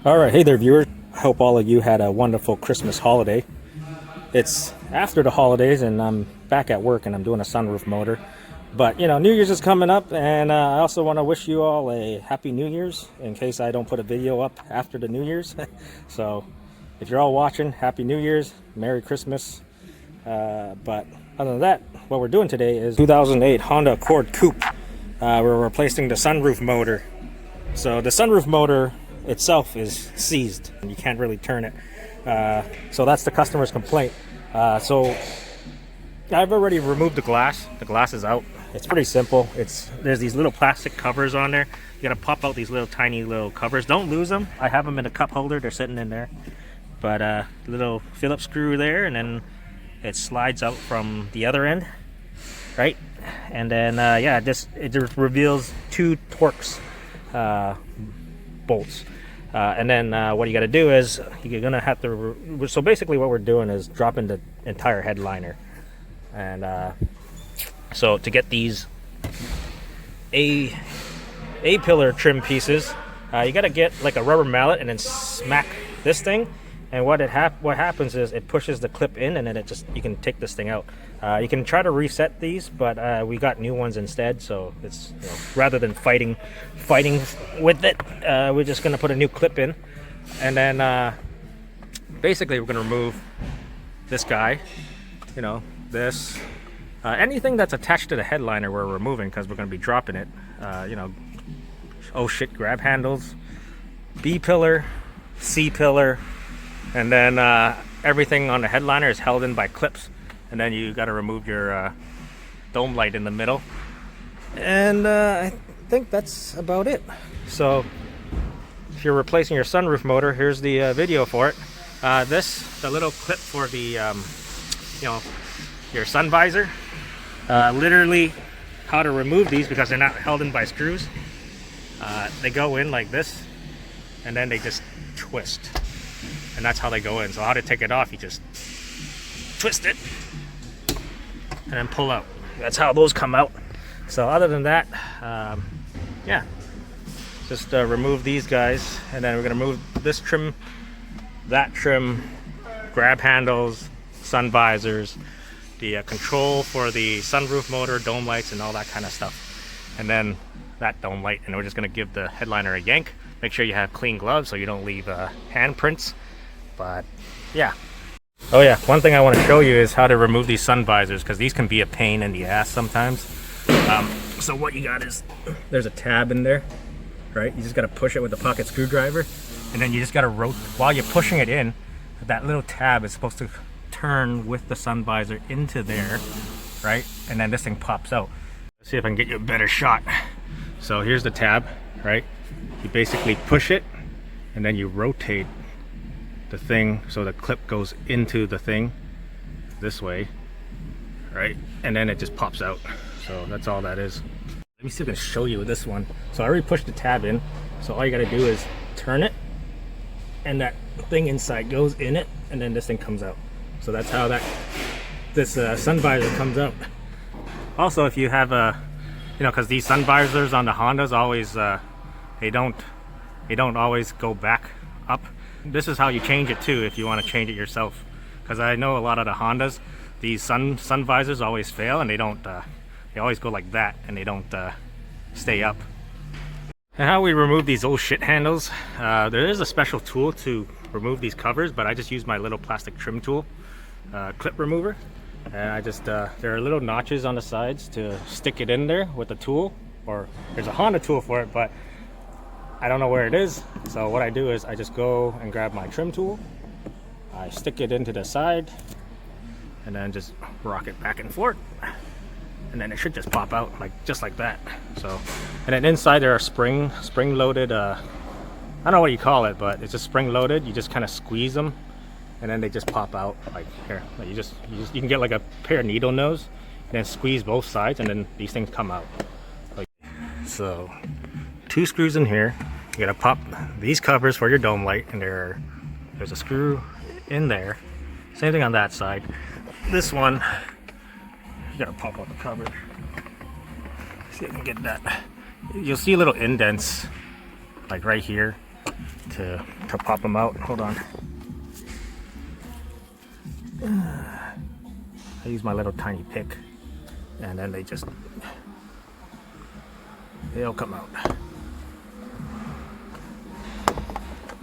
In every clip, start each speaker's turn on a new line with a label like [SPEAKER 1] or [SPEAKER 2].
[SPEAKER 1] All right, hey there, viewers. I hope all of you had a wonderful Christmas holiday. It's after the holidays, and I'm back at work, and I'm doing a sunroof motor. But you know, New Year's is coming up, and I also want to wish you all a happy New Year's in case I don't put a video up after the New Year's. So, if you're all watching, happy New Year's, Merry Christmas. But other than that, what we're doing today is 2008 Honda Accord Coupe. We're replacing the sunroof motor. So the sunroof motor itself is seized and you can't really turn it, so that's the customer's complaint. So I've already removed the glass is out. It's pretty simple. There's these little plastic covers on there. You gotta pop out these tiny little covers. Don't lose them. I have them in a cup holder. They're sitting in there, but little Phillips screw there, and then it slides out from the other end, right? And then yeah, it just reveals two Torx bolts. And then what you got to do is you're gonna have to. So basically, what we're doing is dropping the entire headliner, and so to get these A pillar trim pieces, you got to get like a rubber mallet and then smack this thing. And what happens is it pushes the clip in, and then you can take this thing out. You can try to reset these, but we got new ones instead. So it's, you know, rather than fighting with it, we're just gonna put a new clip in, and then basically we're gonna remove this guy. You know, this anything that's attached to the headliner we're removing because we're gonna be dropping it. You know, oh shit, grab handles, B pillar, C pillar. And then everything on the headliner is held in by clips. And then you got to remove your dome light in the middle. And I think that's about it. So if you're replacing your sunroof motor, here's the video for it. The little clip for the, you know, your sun visor. Literally how to remove these because they're not held in by screws. They go in like this, and then they just twist. And that's how they go in. So how to take it off, you just twist it and then pull out. That's how those come out. So other than that, yeah, just remove these guys, and then we're gonna move this trim, that trim, grab handles, sun visors, the control for the sunroof motor, dome lights, and all that kind of stuff. And then that dome light, and we're just gonna give the headliner a yank. Make sure you have clean gloves so you don't leave handprints. But yeah. Oh yeah, one thing I want to show you is how to remove these sun visors, because these can be a pain in the ass sometimes. So what you got is, there's a tab in there, right? You just got to push it with a pocket screwdriver, and then you just got to rotate. While you're pushing it in, that little tab is supposed to turn with the sun visor into there, right? And then this thing pops out. Let's see if I can get you a better shot. So here's the tab, right? You basically push it, and then you rotate the thing so the clip goes into the thing this way, right? And then it just pops out. So that's all that is. Let me see if I can show you with this one. So I already pushed the tab in, so all you got to do is turn it, and that thing inside goes in it, and then this thing comes out. So that's how this sun visor comes out. Also, if you have you know, because these sun visors on the Hondas always they don't always go back up. This is how you change it too, if you want to change it yourself. Because I know a lot of the Hondas, these sun visors always fail, and they don't. They always go like that, and they don't stay up. And how we remove these old shit handles? There is a special tool to remove these covers, but I just use my little plastic trim tool, clip remover, and I just there are little notches on the sides to stick it in there with the tool. Or there's a Honda tool for it, but I don't know where it is. So what I do is I just go and grab my trim tool, I stick it into the side, and then just rock it back and forth, and then it should just pop out just like that. So, and then inside there are spring loaded, I don't know what you call it, but it's just spring loaded. You just kind of squeeze them, and then they just pop out like here. Like you can get like a pair of needle nose, and then squeeze both sides, and then these things come out. So 2 screws in here. You gotta pop these covers for your dome light, and there's a screw in there. Same thing on that side. This one, you gotta pop out the cover. See if I can get that. You'll see little indents like right here. to pop them out. Hold on. I use my little tiny pick, and then they'll come out.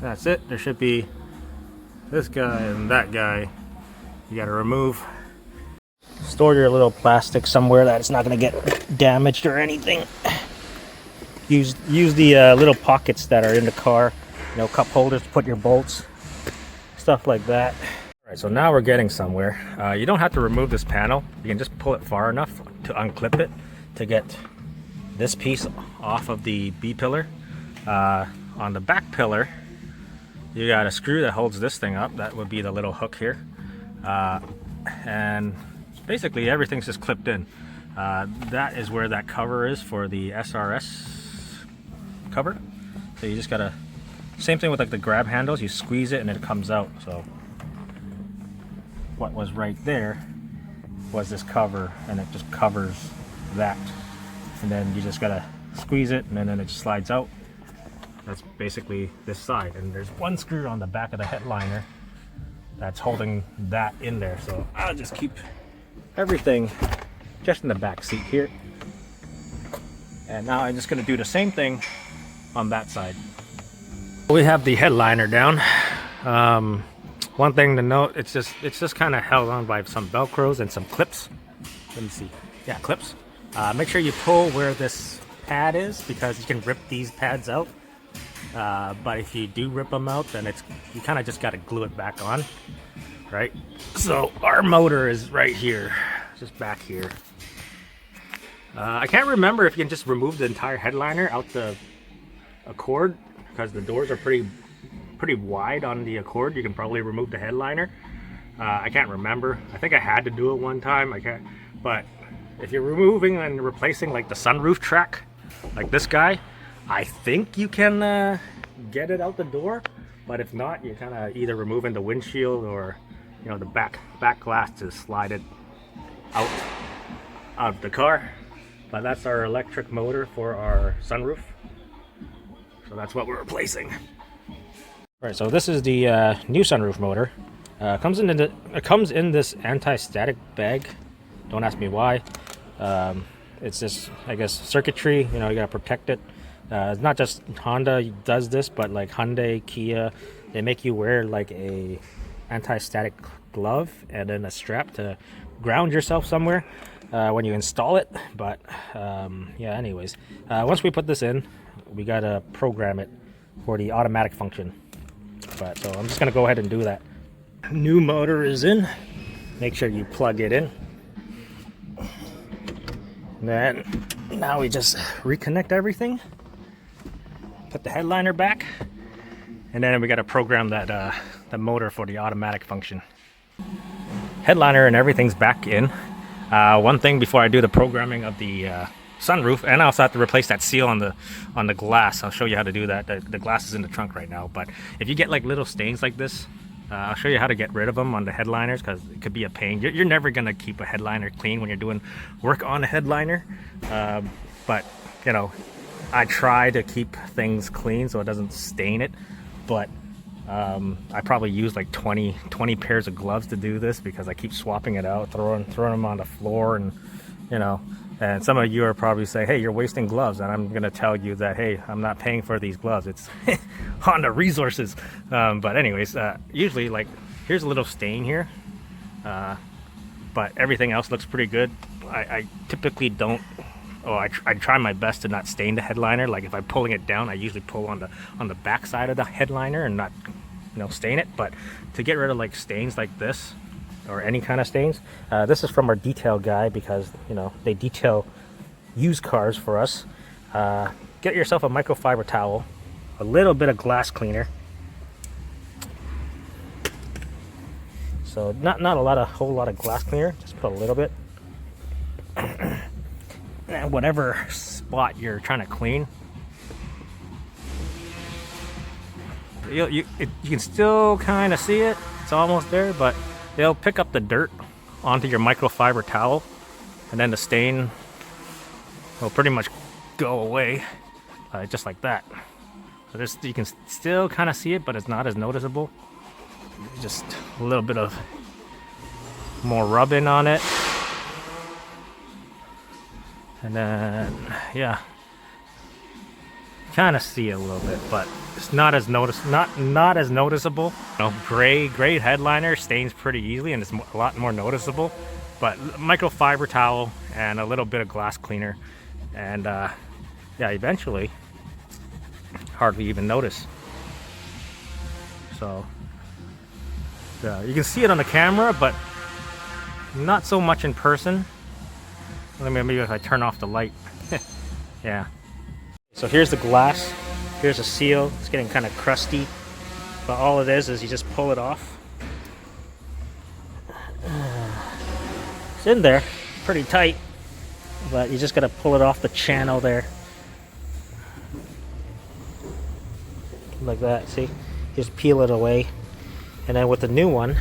[SPEAKER 1] That's it. There should be this guy and that guy. You gotta remove. Store your little plastic somewhere that it's not gonna get damaged or anything. Use the little pockets that are in the car, you know, cup holders to put your bolts, stuff like that. All right, so now we're getting somewhere. You don't have to remove this panel. You can just pull it far enough to unclip it to get this piece off of the B pillar. On the back pillar, you got a screw that holds this thing up. That would be the little hook here. And basically everything's just clipped in. That is where that cover is for the SRS cover. So you just gotta, same thing with like the grab handles, you squeeze it and it comes out. So what was right there was this cover, and it just covers that. And then you just gotta squeeze it, and then it just slides out. That's basically this side. And there's one screw on the back of the headliner that's holding that in there. So I'll just keep everything just in the back seat here. And now I'm just gonna do the same thing on that side. We have the headliner down. One thing to note, it's just kind of held on by some Velcros and some clips. Let me see. Yeah, clips. Make sure you pull where this pad is, because you can rip these pads out. But if you do rip them out, then you kind of just got to glue it back on, right? So our motor is right here, just back here. I can't remember if you can just remove the entire headliner out the Accord, because the doors are pretty wide on the Accord. You can probably remove the headliner. I can't remember. I think I had to do it one time. But if you're removing and replacing like the sunroof track, like this guy, I think you can get it out the door. But if not, you're kind of either removing the windshield or, you know, the back glass to slide it out of the car. But that's our electric motor for our sunroof. So that's what we're replacing. All right, so this is the new sunroof motor. It comes in this anti-static bag. Don't ask me why. It's just, I guess, circuitry. You know, you gotta protect it. It's not just Honda does this, but like Hyundai, Kia, they make you wear like a anti-static glove and then a strap to ground yourself somewhere when you install it. But yeah, anyways, once we put this in, we gotta program it for the automatic function. But so I'm just gonna go ahead and do that. New motor is in. Make sure you plug it in. And then now we just reconnect everything. Put the headliner back, and then we got to program that the motor for the automatic function. Headliner and everything's back in. One thing before I do the programming of the sunroof, and I also have to replace that seal on the glass. I'll show you how to do that. The glass is in the trunk right now, but if you get like little stains like this, I'll show you how to get rid of them on the headliners, because it could be a pain. You're never gonna keep a headliner clean when you're doing work on a headliner, but you know, I try to keep things clean so it doesn't stain it. But I probably use like 20 pairs of gloves to do this, because I keep swapping it out, throwing them on the floor, and you know. And some of you are probably saying, hey, you're wasting gloves. And I'm going to tell you that, hey, I'm not paying for these gloves. It's Honda resources. But anyways, usually, like, here's a little stain here. But everything else looks pretty good. I typically don't, I try my best to not stain the headliner. Like if I'm pulling it down, I usually pull on the back side of the headliner and not, you know, stain it. But to get rid of like stains like this, or any kind of stains. This is from our detail guy, because you know they detail used cars for us. Get yourself a microfiber towel, a little bit of glass cleaner. So not a whole lot of glass cleaner, just put a little bit. And whatever spot you're trying to clean, you can still kind of see it. It's almost there, but they'll pick up the dirt onto your microfiber towel, and then the stain will pretty much go away, just like that. So this, you can still kind of see it, but it's not as noticeable. Just a little bit of more rubbing on it. And then, yeah, kind of see it a little bit, but it's not as not as noticeable. You know, gray headliner stains pretty easily, and it's a lot more noticeable. But microfiber towel and a little bit of glass cleaner, and yeah, eventually hardly even notice. So you can see it on the camera, but not so much in person. Maybe if I turn off the light. Yeah. So here's the glass. Here's a seal. It's getting kind of crusty, but all it is you just pull it off. It's in there, pretty tight, but you just gotta pull it off the channel there. Like that, see? Just peel it away. And then with the new one,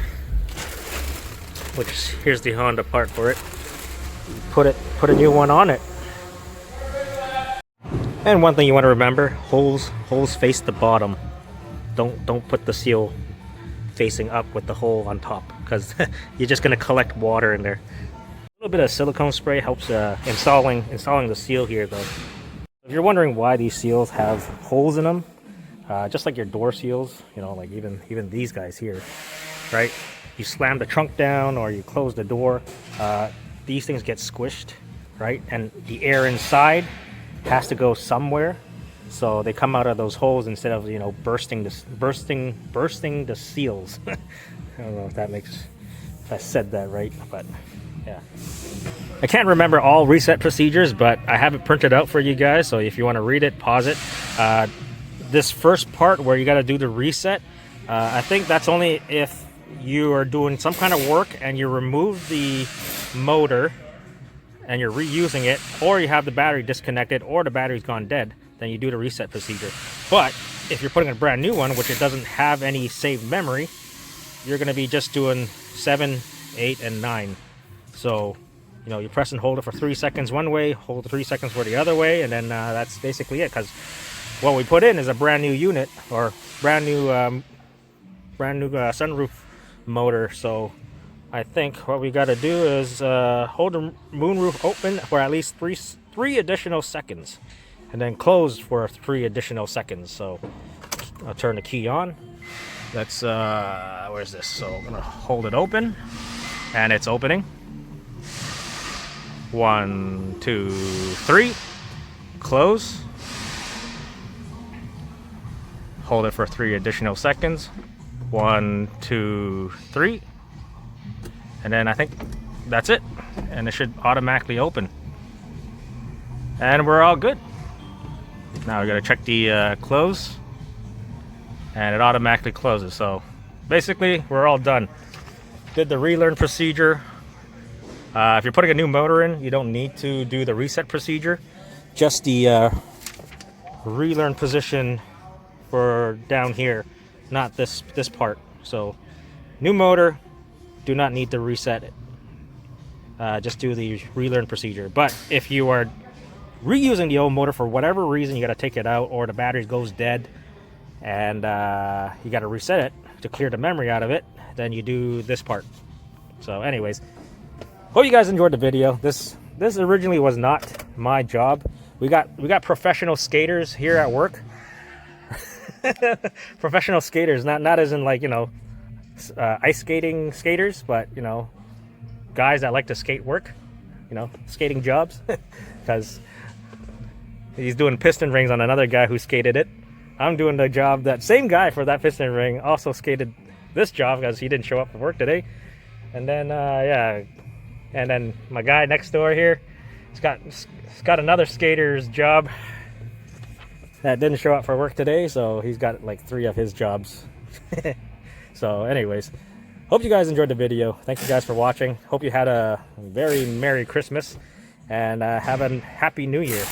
[SPEAKER 1] which here's the Honda part for it, put a new one on it. And one thing you want to remember, holes face the bottom. Don't put the seal facing up with the hole on top, because you're just going to collect water in there. A little bit of silicone spray helps installing the seal here though. If you're wondering why these seals have holes in them, just like your door seals, you know, like even these guys here, right? You slam the trunk down or you close the door, these things get squished, right? And the air inside has to go somewhere, so they come out of those holes instead of, you know, bursting the seals. I don't know if I said that right, but yeah. I can't remember all reset procedures, but I have it printed out for you guys, so if you want to read it, pause it. This first part where you got to do the reset, I think that's only if you are doing some kind of work and you remove the motor and you're reusing it, or you have the battery disconnected, or the battery's gone dead, then you do the reset procedure. But if you're putting a brand new one, which it doesn't have any saved memory, you're going to be just doing 7, 8, and 9. So, you know, you press and hold it for 3 seconds one way, hold 3 seconds for the other way, and then that's basically it. Because what we put in is a brand new unit, or brand new sunroof motor. So I think what we got to do is hold the moonroof open for at least three additional seconds, and then close for 3 additional seconds. So I'll turn the key on. That's where's this? So I'm gonna hold it open, and it's opening. 1, 2, 3. Close. Hold it for 3 additional seconds. 1, 2, 3. And then I think that's it, and it should automatically open, and we're all good. Now we gotta check the close, and it automatically closes. So basically we're all done. Did the relearn procedure. If you're putting a new motor in, you don't need to do the reset procedure, just the relearn position for down here, not this part. So new motor, do not need to reset it. Just do the relearn procedure. But if you are reusing the old motor for whatever reason, you got to take it out, or the battery goes dead, and you got to reset it to clear the memory out of it, then you do this part. So anyways, hope you guys enjoyed the video. This originally was not my job. We got professional skaters here at work. Professional skaters, not as in, like, you know, ice skating skaters, but, you know, guys that like to skate work, you know, skating jobs. Because he's doing piston rings on another guy who skated it. I'm doing the job that same guy for that piston ring also skated this job, because he didn't show up for work today. And then yeah, and then my guy next door here, he's got another skater's job that didn't show up for work today, so he's got like 3 of his jobs. So anyways, hope you guys enjoyed the video. Thank you guys for watching. Hope you had a very Merry Christmas, and have a Happy New Year.